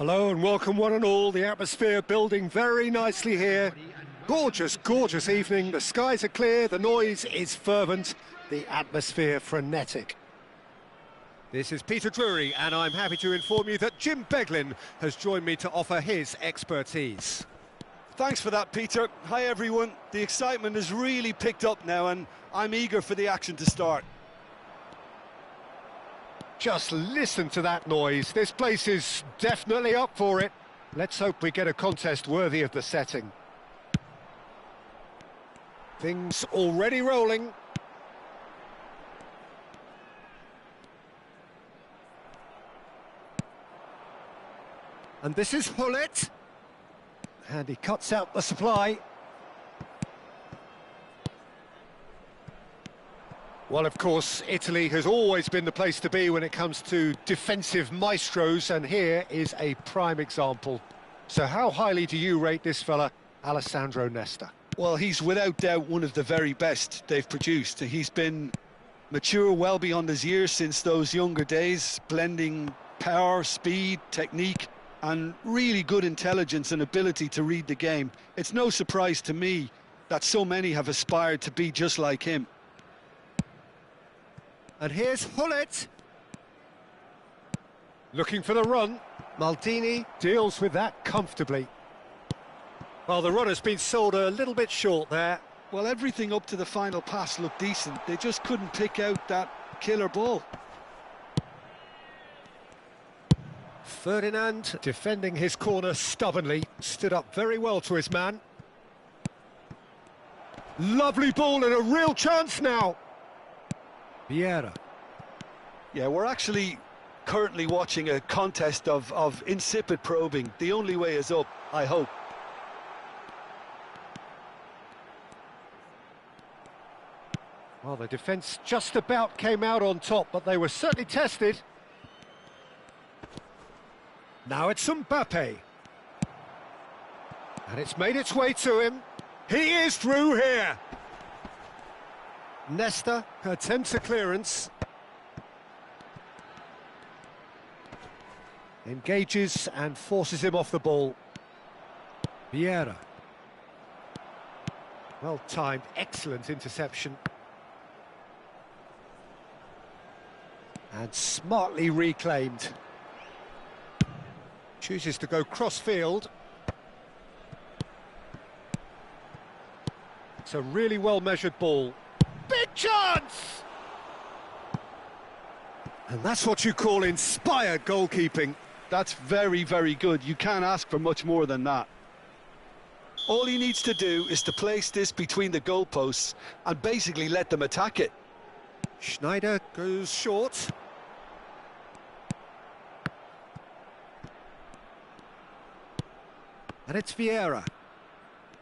Hello and welcome one and all. The atmosphere building very nicely here. Gorgeous, gorgeous evening. The skies are clear, the noise is fervent, the atmosphere frenetic. This is Peter Drury and I'm happy to inform you that Jim Beglin has joined me to offer his expertise. Thanks for that, Peter. Hi everyone. The excitement has really picked up now and I'm eager for the action to start. Just listen to that noise. This place is definitely up for it. Let's hope we get a contest worthy of the setting. Things already rolling. And this is Hullet. And he cuts out the supply. Well, of course, Italy has always been the place to be when it comes to defensive maestros, and here is a prime example. So how highly do you rate this fella, Alessandro Nesta? Well, he's without doubt one of the very best they've produced. He's been mature well beyond his years since those younger days, blending power, speed, technique, and really good intelligence and ability to read the game. It's no surprise to me that so many have aspired to be just like him. And here's Hullet. Looking for the run. Maldini deals with that comfortably. Well, the run has been sold a little bit short there. Well, everything up to the final pass looked decent. They just couldn't pick out that killer ball. Ferdinand, defending his corner stubbornly, stood up very well to his man. Lovely ball and a real chance now. Vieira. Yeah, we're actually currently watching a contest of insipid probing. The only way is up, I hope. Well, the defence just about came out on top, but they were certainly tested. Now it's Mbappe. And it's made its way to him. He is through here. Nesta attempts a clearance. Engages and forces him off the ball. Vieira. Well timed, excellent interception. And smartly reclaimed. Chooses to go cross-field. It's a really well-measured ball. Big chance! And that's what you call inspired goalkeeping. That's very, very good. You can't ask for much more than that. All he needs to do is to place this between the goalposts and basically let them attack it. Schneider goes short. And it's Vieira.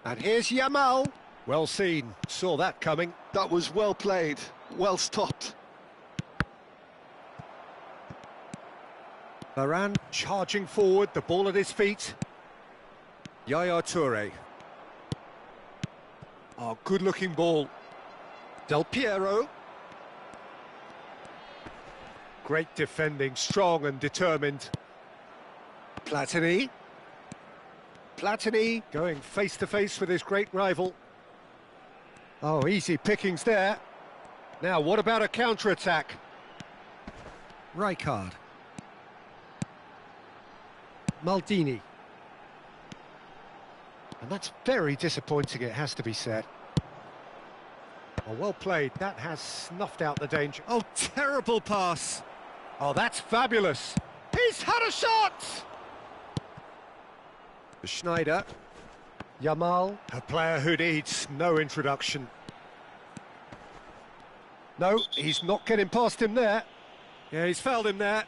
And here's Yamal. Well seen, saw that coming. That was well played, well stopped. Varane charging forward, the ball at his feet. Yaya Toure. Oh, good-looking ball. Del Piero. Great defending, strong and determined. Platini. Platini going face-to-face with his great rival. Oh, easy pickings there. Now, what about a counter-attack? Rijkaard. Maldini. And that's very disappointing, it has to be said. Oh, well played. That has snuffed out the danger. Oh, terrible pass. Oh, that's fabulous. He's had a shot! Schneider. Yamal, a player who needs no introduction. No, he's not getting past him there. Yeah, he's fouled him there.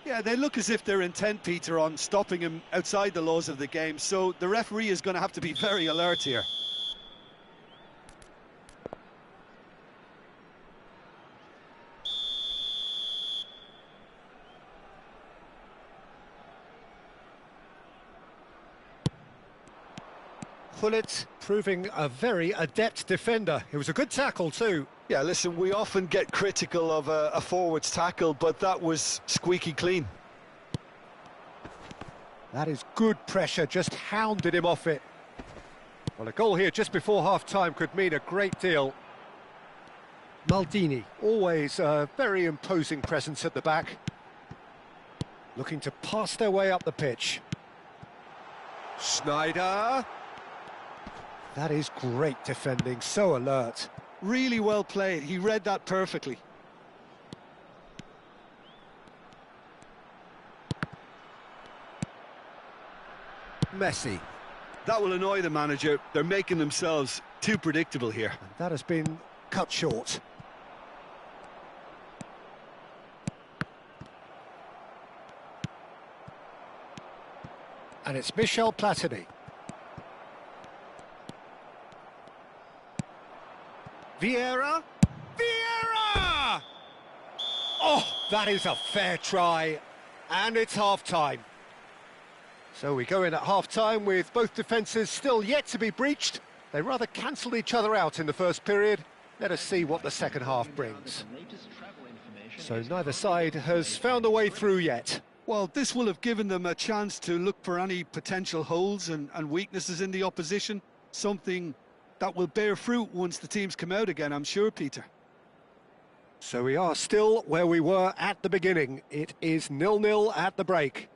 Yeah, they look as if they're intent, Peter, on stopping him outside the laws of the game, so the referee is going to have to be very alert here. Hullet proving a very adept defender. It was a good tackle too. Yeah, listen, we often get critical of a forward's tackle, but that was squeaky clean. That is good pressure, just hounded him off it. Well, a goal here just before half-time could mean a great deal. Maldini, always a very imposing presence at the back. Looking to pass their way up the pitch. Schneider. That is great defending, so alert. Really well played, he read that perfectly. Messi. That will annoy the manager, they're making themselves too predictable here. And that has been cut short. And it's Michel Platini. Vieira. Vieira! Oh, that is a fair try. And it's half-time. So we go in at half-time with both defences still yet to be breached. They rather cancelled each other out in the first period. Let us see what the second half brings. So neither side has found a way through yet. Well, this will have given them a chance to look for any potential holes and weaknesses in the opposition. Something that will bear fruit once the teams come out again, I'm sure, Peter. So we are still where we were at the beginning. It is 0-0 at the break.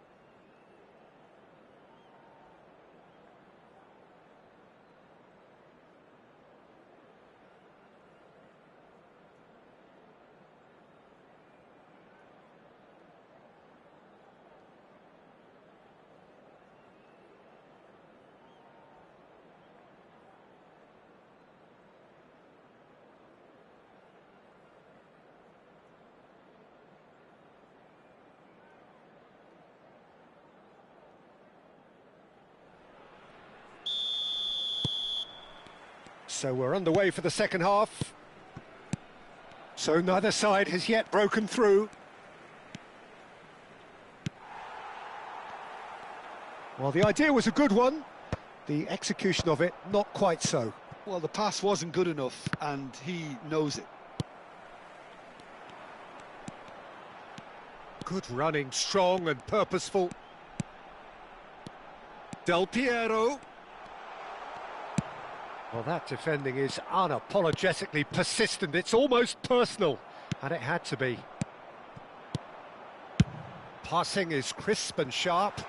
So we're underway for the second half. So neither side has yet broken through. Well, the idea was a good one. The execution of it, not quite so. Well, the pass wasn't good enough, and he knows it. Good running, strong and purposeful. Del Piero. Well, that defending is unapologetically persistent. It's almost personal, and it had to be. Passing is crisp and sharp.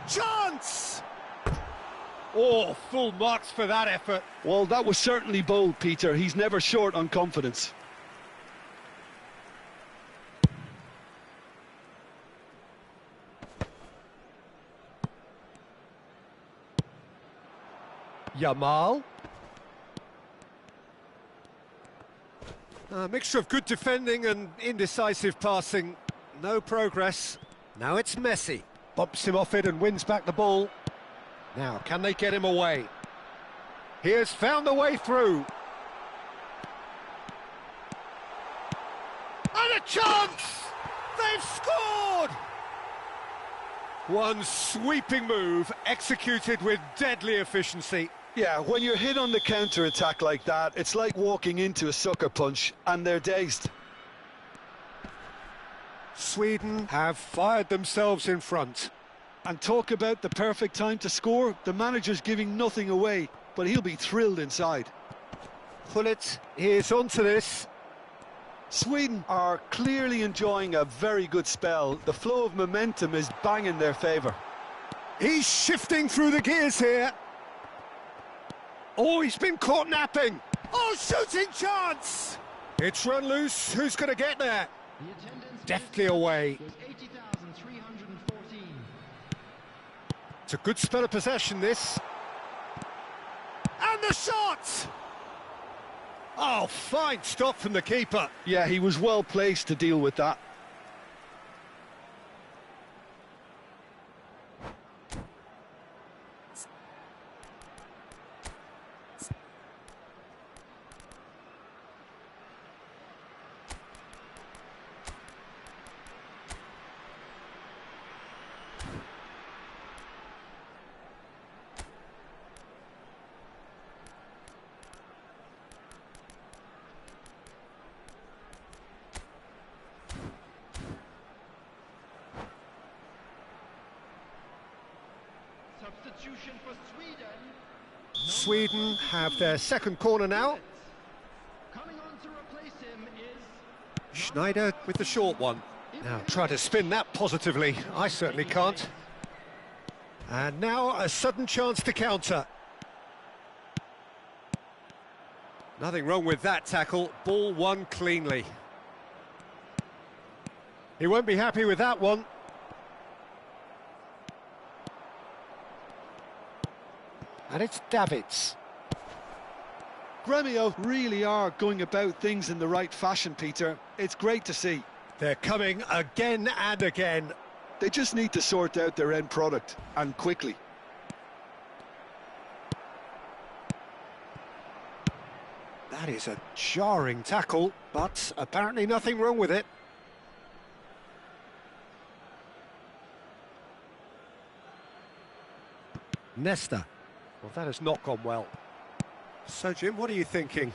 Chance! Oh, full marks for that effort. Well, that was certainly bold, Peter. He's never short on confidence. Yamal. A mixture of good defending and indecisive passing. No progress. Now it's Messi. Bumps him off it and wins back the ball. Now, can they get him away? He has found a way through. And a chance! They've scored! One sweeping move, executed with deadly efficiency. Yeah, when you're hit on the counter-attack like that, it's like walking into a sucker punch, and they're dazed. Sweden have fired themselves in front. And talk about the perfect time to score. The manager's giving nothing away, but he'll be thrilled inside. Gullit is onto this. Sweden are clearly enjoying a very good spell. The flow of momentum is bang in their favour. He's shifting through the gears here. Oh, he's been caught napping. Oh, shooting chance! It's run loose. Who's going to get there? Deftly away. It's a good spell of possession, this. And the shot! Oh, fine stop from the keeper. Yeah, he was well placed to deal with that. Sweden have their second corner now. Schneider with the short one. Now try to spin that positively. I certainly can't. And now a sudden chance to counter. Nothing wrong with that tackle. Ball won cleanly. He won't be happy with that one. And it's Davids. Gremio really are going about things in the right fashion, Peter. It's great to see. They're coming again and again. They just need to sort out their end product, and quickly. That is a jarring tackle, but apparently nothing wrong with it. Nesta. Well, that has not gone well. So, Jim, what are you thinking?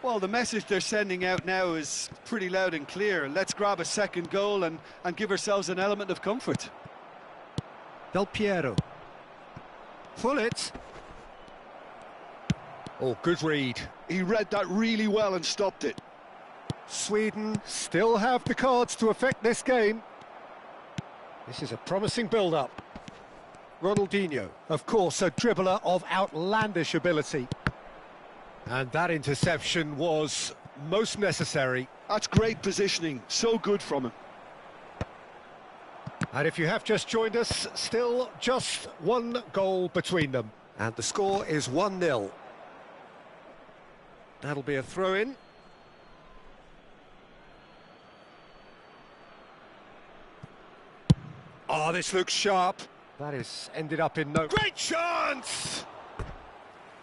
Well, the message they're sending out now is pretty loud and clear. Let's grab a second goal and give ourselves an element of comfort. Del Piero. Pull it. Oh, good read. He read that really well and stopped it. Sweden still have the cards to affect this game. This is a promising build-up. Ronaldinho, of course, a dribbler of outlandish ability. And that interception was most necessary. That's great positioning, so good from him. And if you have just joined us, still just one goal between them. And the score is 1-0. That'll be a throw-in. Oh, this looks sharp. That is ended up in no... Great chance!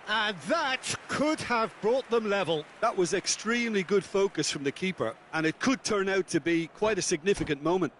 And that could have brought them level. That was extremely good focus from the keeper, and it could turn out to be quite a significant moment.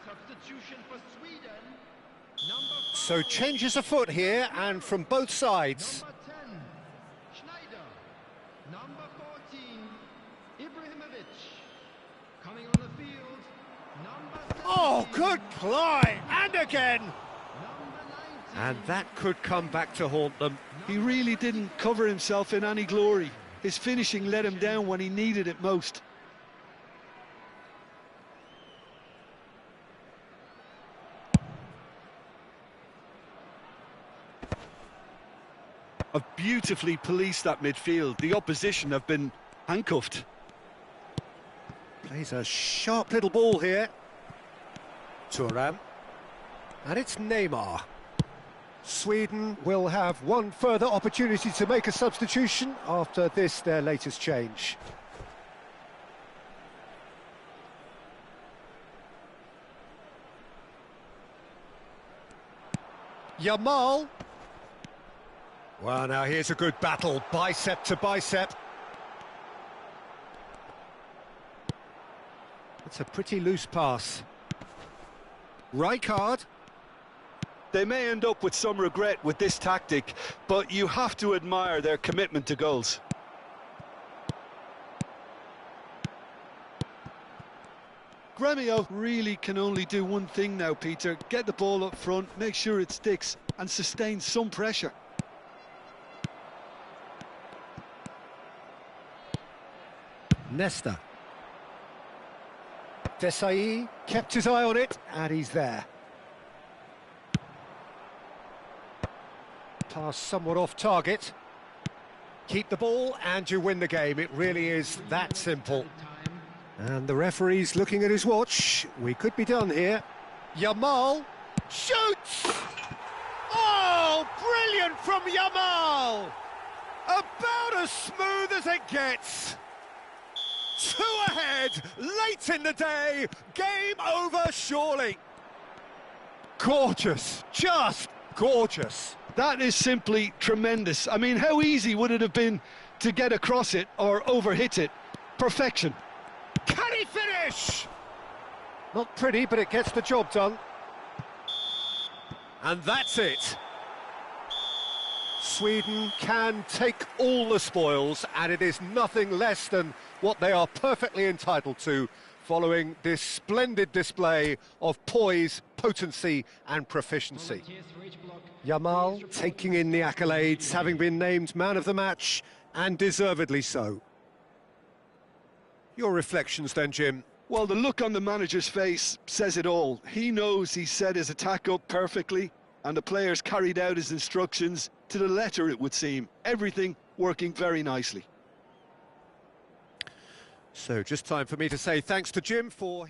Substitution for Sweden. So changes afoot here, and from both sides. Number 10, Schneider. Number 14, Ibrahimovic. Coming on the field, number 17. Oh, good ply, and again. Number 19. And that could come back to haunt them. He really didn't cover himself in any glory. His finishing let him down when he needed it most. Have beautifully policed that midfield. The opposition have been handcuffed. Plays a sharp little ball here. Thuram. And it's Neymar. Sweden will have one further opportunity to make a substitution after this, their latest change. Yamal. Well, now here's a good battle, bicep to bicep. It's a pretty loose pass. Rijkaard. They may end up with some regret with this tactic, but you have to admire their commitment to goals. Gremio really can only do one thing now, Peter. Get the ball up front, make sure it sticks, and sustain some pressure. Nesta. Desai kept his eye on it, and he's there. Pass somewhat off target. Keep the ball and you win the game. It really is that simple. And the referee's looking at his watch. We could be done here. Yamal shoots! Oh, brilliant from Yamal! About as smooth as it gets. 2 ahead, late in the day, game over surely. Gorgeous, just Gorgeous. That is simply tremendous. I mean, how easy would it have been to get across it or overhit it? Perfection. Can he finish? Not pretty, but it gets the job done. And that's it. Sweden can take all the spoils, and it is nothing less than what they are perfectly entitled to, following this splendid display of poise, potency and proficiency. Yamal taking in the accolades, having been named man of the match, and deservedly so. Your reflections then, Jim? Well, the look on the manager's face says it all. He knows he set his attack up perfectly, and the players carried out his instructions to the letter, it would seem. Everything working very nicely. So just time for me to say thanks to Jim for...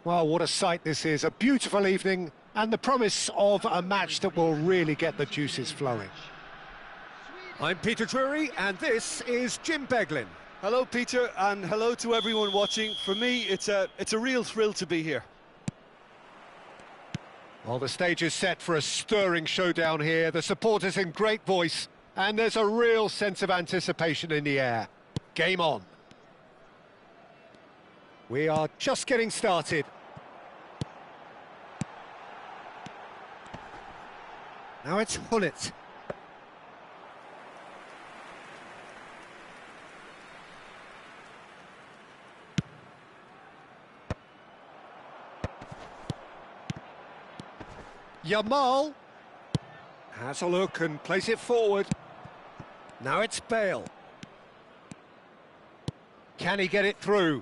Well, what a sight this is. A beautiful evening and the promise of a match that will really get the juices flowing. I'm Peter Drury and this is Jim Beglin. Hello, Peter, and hello to everyone watching. For me, it's a real thrill to be here. Well, the stage is set for a stirring showdown here. The supporters in great voice, and there's a real sense of anticipation in the air. Game on. We are just getting started. Now it's Hullet. Yamal has a look and plays it forward. Now it's Bale. Can he get it through?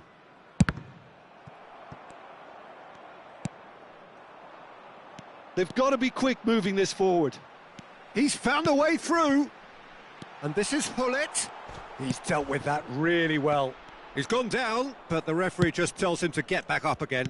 They've got to be quick moving this forward. He's found a way through. And this is Hullet. He's dealt with that really well. He's gone down, but the referee just tells him to get back up again.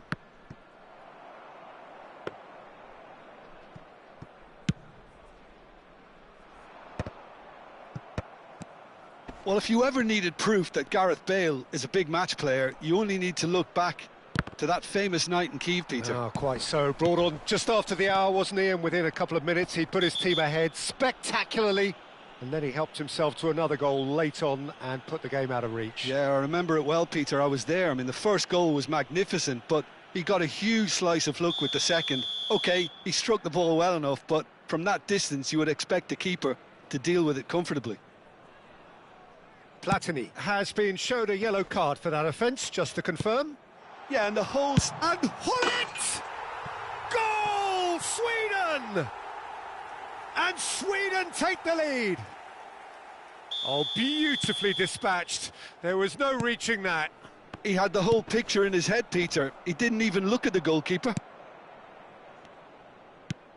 Well, if you ever needed proof that Gareth Bale is a big match player, you only need to look back to that famous night in Kiev, Peter. Oh, quite so. Brought on just after the hour, wasn't he? And within a couple of minutes, he put his team ahead spectacularly. And then he helped himself to another goal late on and put the game out of reach. Yeah, I remember it well, Peter. I was there. I mean, the first goal was magnificent, but he got a huge slice of luck with the second. OK, he struck the ball well enough, but from that distance, you would expect the keeper to deal with it comfortably. Platini has been shown a yellow card for that offence, just to confirm. Yeah, and the whole... And Hullet! Goal! Sweden! And Sweden take the lead. Oh, beautifully dispatched. There was no reaching that. He had the whole picture in his head, Peter. He didn't even look at the goalkeeper.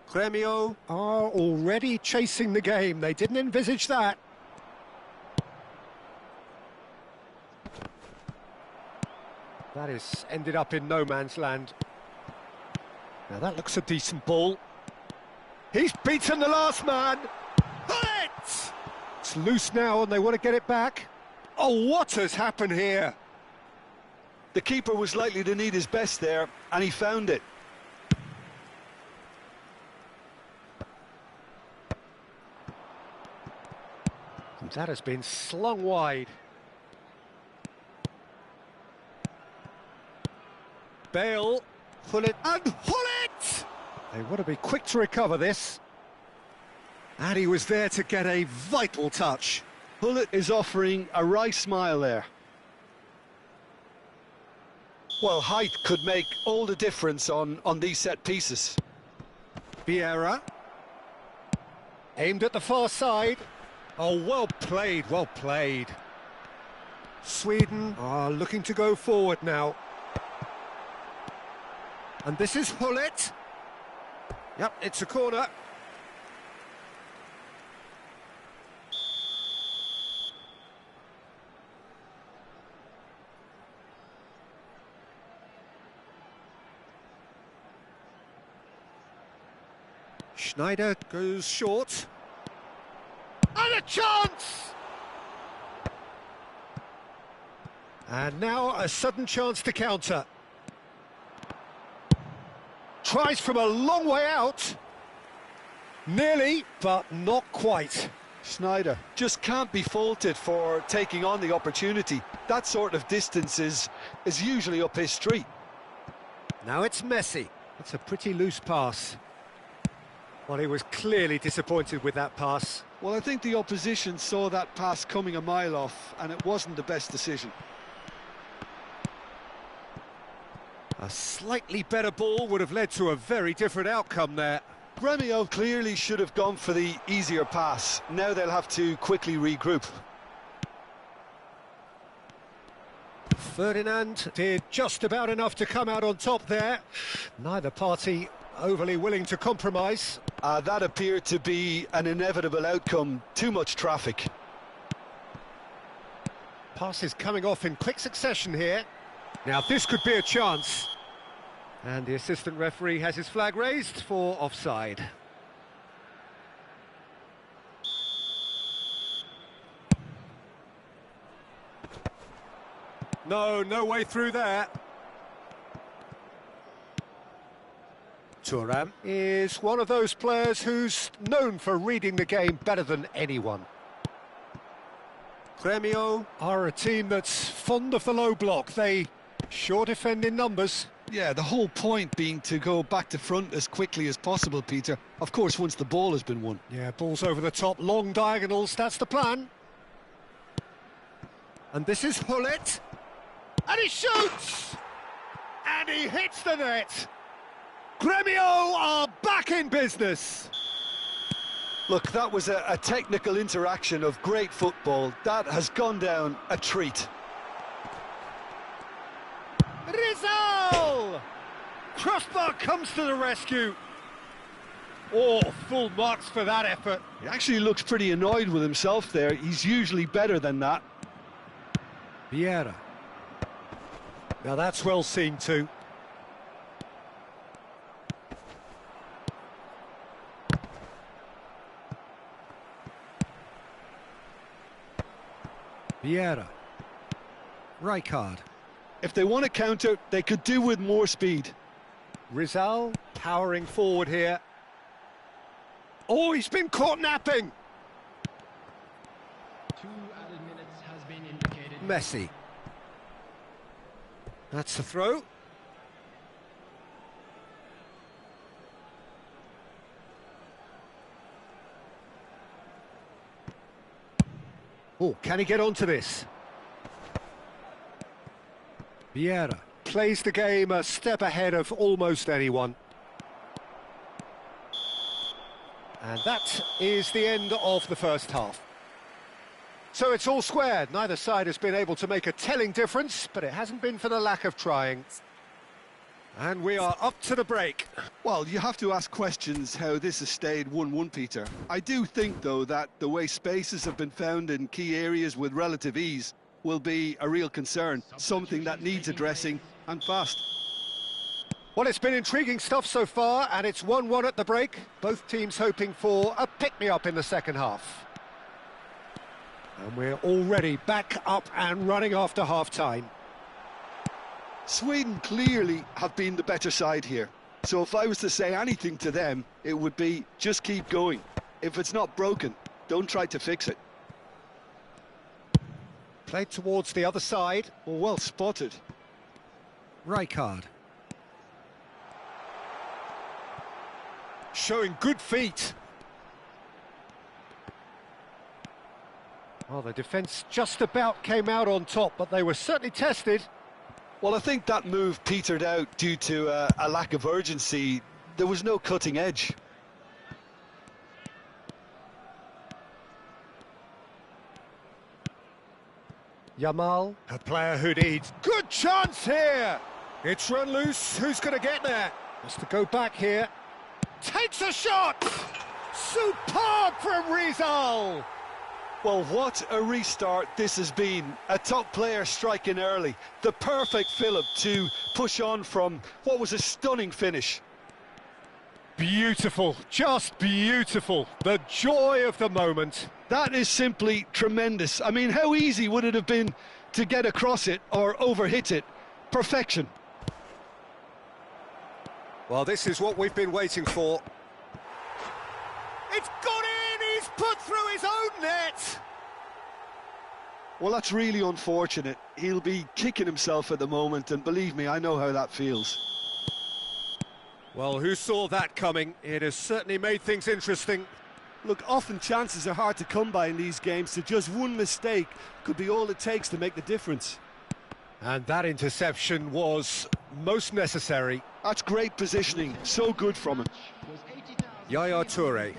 Gremio are already chasing the game. They didn't envisage that. That is ended up in no man's land. Now that looks a decent ball. He's beaten the last man. Hullet! It's loose now and they want to get it back. Oh, what has happened here? The keeper was likely to need his best there, and he found it. And that has been slung wide. Bale, Hullet, and Hullet! They want to be quick to recover this. And he was there to get a vital touch. Hullet is offering a wry smile there. Well, height could make all the difference on these set pieces. Vieira. Aimed at the far side. Oh, well played, well played. Sweden are looking to go forward now. And this is Hullet. Yep, it's a corner. Schneider goes short. And a chance! And now a sudden chance to counter. Tries from a long way out. Nearly, but not quite. Schneider just can't be faulted for taking on the opportunity. That sort of distance is usually up his street. Now it's Messi. That's a pretty loose pass. Well, he was clearly disappointed with that pass. Well, I think the opposition saw that pass coming a mile off, and it wasn't the best decision. A slightly better ball would have led to a very different outcome there. Gremio clearly should have gone for the easier pass. Now they'll have to quickly regroup. Ferdinand did just about enough to come out on top there. Neither party overly willing to compromise. That appeared to be an inevitable outcome. Too much traffic. Passes coming off in quick succession here. Now this could be a chance. And the assistant referee has his flag raised for offside. No way through there. Thuram is one of those players who's known for reading the game better than anyone. Gremio are a team that's fond of the low block. They sure defend in numbers. Yeah, the whole point being to go back to front as quickly as possible, Peter. Of course, once the ball has been won. Yeah, balls over the top, long diagonals, that's the plan. And this is Hullet. And he shoots! And he hits the net! Gremio are back in business! Look, that was a technical interaction of great football. That has gone down a treat. Rizal! Crossbar comes to the rescue. Oh, full marks for that effort. He actually looks pretty annoyed with himself there. He's usually better than that. Vieira. Now that's well seen too. Vieira. Rijkaard. If they want to counter, they could do with more speed. Rizal powering forward here. Oh, he's been caught napping. 2 added minutes has been indicated. Messi. That's the throw. Oh, can he get onto this? Vieira plays the game a step ahead of almost anyone. And that is the end of the first half. So it's all squared. Neither side has been able to make a telling difference, but it hasn't been for the lack of trying. And we are up to the break. Well, you have to ask questions how this has stayed 1-1, Peter. I do think, though, that the way spaces have been found in key areas with relative ease will be a real concern, something that needs addressing, and fast. Well, it's been intriguing stuff so far, and it's 1-1 at the break. Both teams hoping for a pick-me-up in the second half. And we're already back up and running after half-time. Sweden clearly have been the better side here. So if I was to say anything to them, it would be just keep going. If it's not broken, don't try to fix it. Played towards the other side. Well spotted. Rijkaard. Showing good feet. Well, the defence just about came out on top, but they were certainly tested. Well, I think that move petered out due to a lack of urgency. There was no cutting edge. Yamal, a player who needs good chance here. It's run loose. Who's going to get there? Has to go back here. Takes a shot. Superb from Rizal. Well, what a restart this has been. A top player striking early. The perfect fillip to push on from what was a stunning finish. Beautiful, just beautiful. The joy of the moment. That is simply tremendous. I mean, how easy would it have been to get across it or overhit it? Perfection. Well, this is what we've been waiting for. It's gone in! He's put through his own net! Well, that's really unfortunate. He'll be kicking himself at the moment, and believe me, I know how that feels. Well, who saw that coming? It has certainly made things interesting. Look, often chances are hard to come by in these games, so just one mistake could be all it takes to make the difference. And that interception was most necessary. That's great positioning, so good from him. Yaya Toure.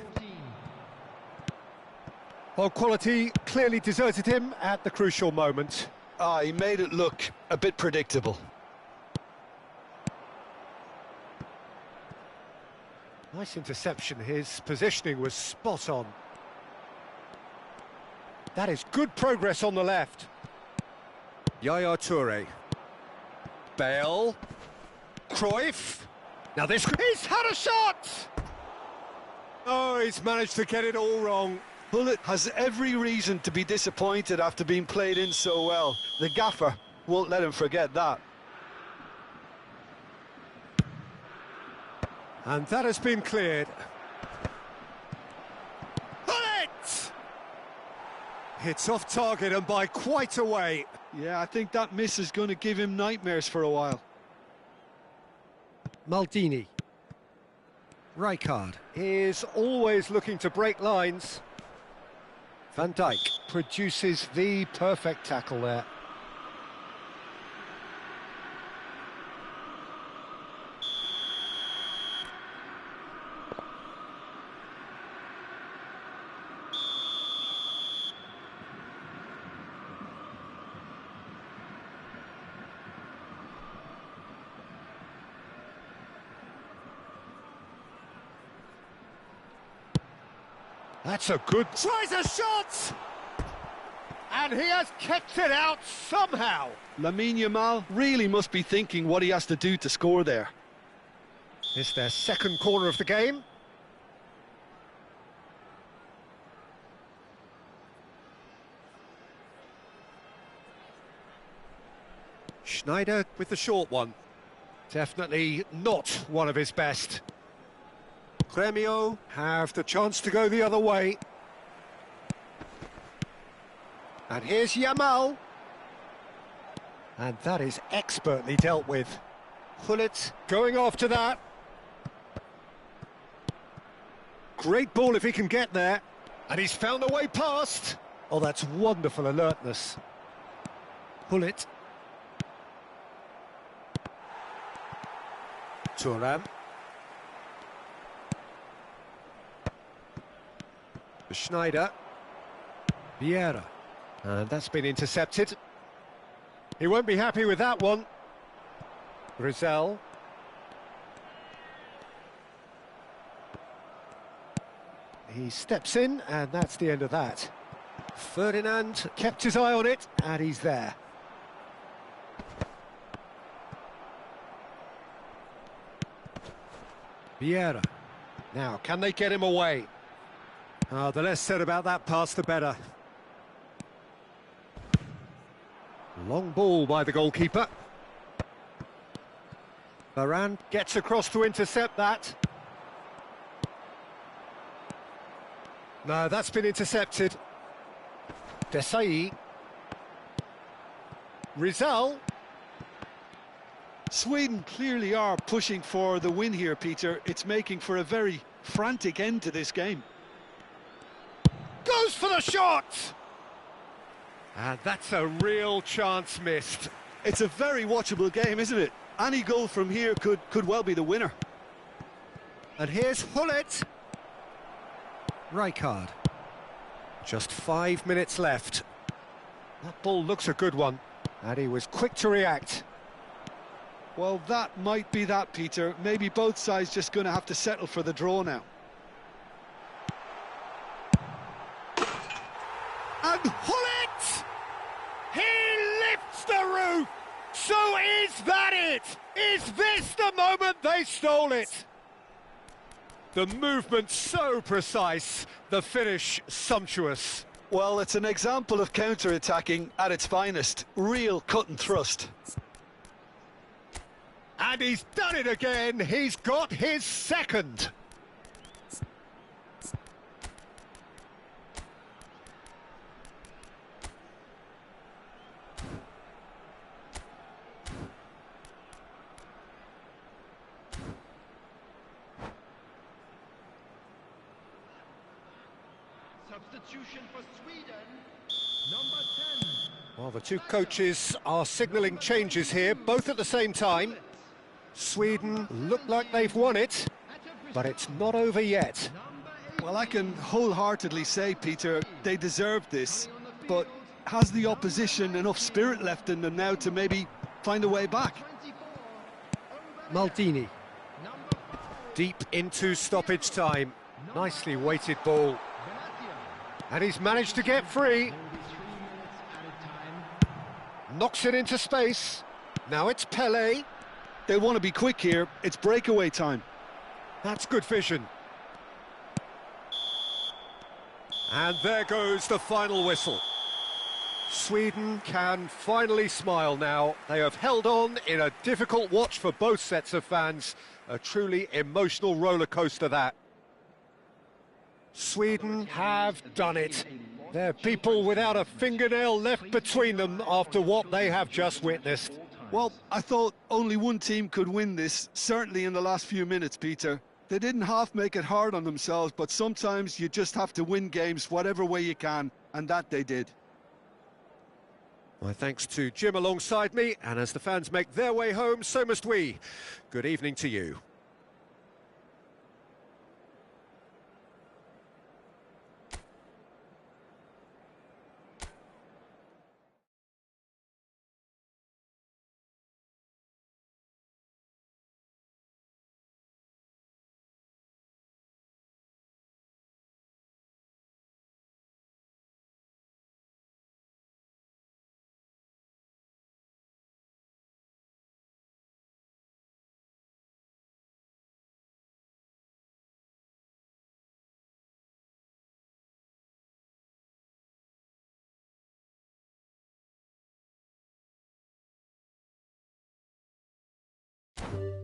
Well, quality clearly deserted him at the crucial moment. He made it look a bit predictable. Nice interception. His positioning was spot on. That is good progress on the left. Yaya Toure. Bale. Cruyff. Now this... He's had a shot! Oh, he's managed to get it all wrong. Bullet has every reason to be disappointed after being played in so well. The gaffer won't let him forget that. And that has been cleared. Bullet! It's off target and by quite a way. Yeah, I think that miss is going to give him nightmares for a while. Maldini. Rijkaard is always looking to break lines. Van Dijk produces the perfect tackle there. That's a good... Tries a shot! And he has kept it out somehow. Lamine Yamal really must be thinking what he has to do to score there. It's their second corner of the game. Schneider with the short one. Definitely not one of his best. Gremio have the chance to go the other way. And here's Yamal. And that is expertly dealt with. Gullit going after that. Great ball if he can get there. And he's found a way past. Oh, that's wonderful alertness. Gullit. Thuram. Schneider. Vieira. And that's been intercepted. He won't be happy with that one. Rizal. He steps in, and that's the end of that. Ferdinand kept his eye on it, and he's there. Vieira. Now, can they get him away? The less said about that pass, the better. Long ball by the goalkeeper. Varane gets across to intercept that. No, that's been intercepted. Desai. Rizal. Sweden clearly are pushing for the win here, Peter. It's making for a very frantic end to this game. Goes for the shot! And that's a real chance missed. It's a very watchable game, isn't it? Any goal from here could well be the winner. And here's Gullit. Rijkaard. Just 5 minutes left. That ball looks a good one, and he was quick to react. Well, that might be that, Peter. Maybe both sides just going to have to settle for the draw now. And Gullit! He lifts the roof! So is that it? Is this the moment they stole it? The movement so precise, the finish sumptuous. Well, it's an example of counter-attacking at its finest. Real cut and thrust. And he's done it again. He's got his second. Substitution for Sweden, number 10. Well, the two coaches are signalling changes here, both at the same time. Sweden look like they've won it, but it's not over yet. Well, I can wholeheartedly say, Peter, they deserved this, but has the opposition enough spirit left in them now to maybe find a way back? Maldini. Deep into stoppage time. Nicely weighted ball. And he's managed to get free. Knocks it into space. Now it's Pelé. They want to be quick here. It's breakaway time. That's good vision. And there goes the final whistle. Sweden can finally smile now. They have held on in a difficult watch for both sets of fans. A truly emotional roller coaster, that. Sweden have done it. They're people without a fingernail left between them after what they have just witnessed. Well, I thought only one team could win this, certainly in the last few minutes, Peter. They didn't half make it hard on themselves, but sometimes you just have to win games whatever way you can, and that they did. My thanks to Jim alongside me, and as the fans make their way home, so must we. Good evening to you. Macedo.